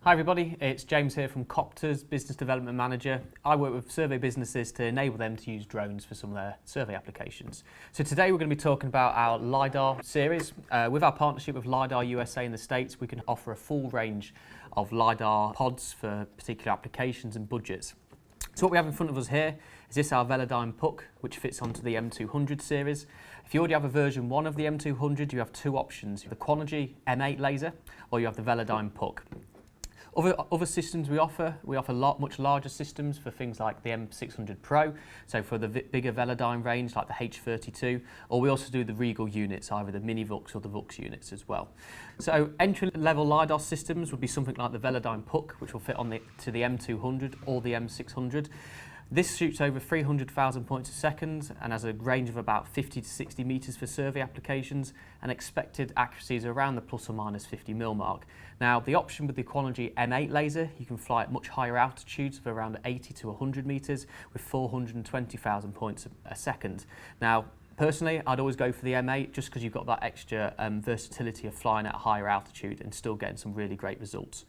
Hi everybody, it's James here from Coptrz, Business Development Manager. I work with survey businesses to enable them to use drones for some of their survey applications. So today we're going to be talking about our Lidar series. With our partnership with Lidar USA in the States, we can offer a full range of Lidar pods for particular applications and budgets. So what we have in front of us here is this our Velodyne Puck, which fits onto the M200 series. If you already have a version 1 of the M200, you have two options, the Coptrz M8 laser or you have the Velodyne Puck. Other systems we offer much larger systems for things like the M600 Pro, so for the bigger Velodyne range like the H32, or we also do the Regal units, either the Mini Vux or the Vux units as well. So entry-level LiDAR systems would be something like the Velodyne Puck, which will fit on to the M200 or the M600. This shoots over 300,000 points a second and has a range of about 50 to 60 metres for survey applications, and expected accuracies around the plus or minus 50 mil mark. Now, the option with the Coptrz M8 laser, you can fly at much higher altitudes of around 80 to 100 metres with 420,000 points a second. Now, personally, I'd always go for the M8 just because you've got that extra versatility of flying at a higher altitude and still getting some really great results.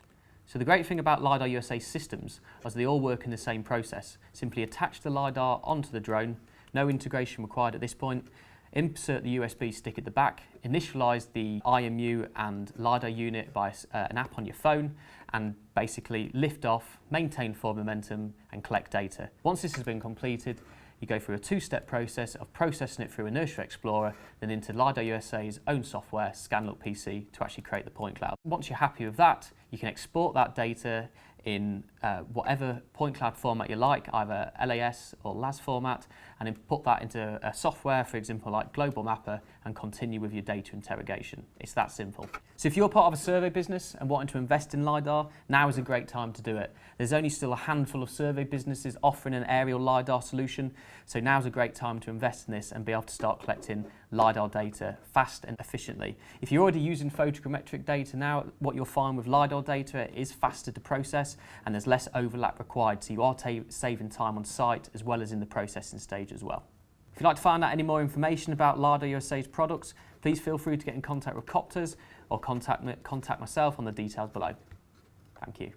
So the great thing about Lidar USA systems is they all work in the same process. Simply attach the Lidar onto the drone, no integration required at this point, insert the USB stick at the back, initialize the IMU and Lidar unit by an app on your phone, and basically lift off, maintain forward momentum and collect data. Once this has been completed, you go through a two-step process of processing it through Inertia Explorer, then into Lidar USA's own software, ScanLook PC, to actually create the point cloud. Once you're happy with that, you can export that data in whatever point cloud format you like, either LAS or LAS format, and then put that into a software, for example, like Global Mapper, and continue with your data interrogation. It's that simple. So if you're part of a survey business and wanting to invest in Lidar, now is a great time to do it. There's only still a handful of survey businesses offering an aerial Lidar solution, so now's a great time to invest in this and be able to start collecting Lidar data fast and efficiently. If you're already using photogrammetric data now, what you'll find with Lidar data is faster to process and there's less overlap required, so you are saving time on site as well as in the processing stage as well. If you'd like to find out any more information about Lidar USA's products, please feel free to get in contact with Coptrz or contact myself on the details below. Thank you.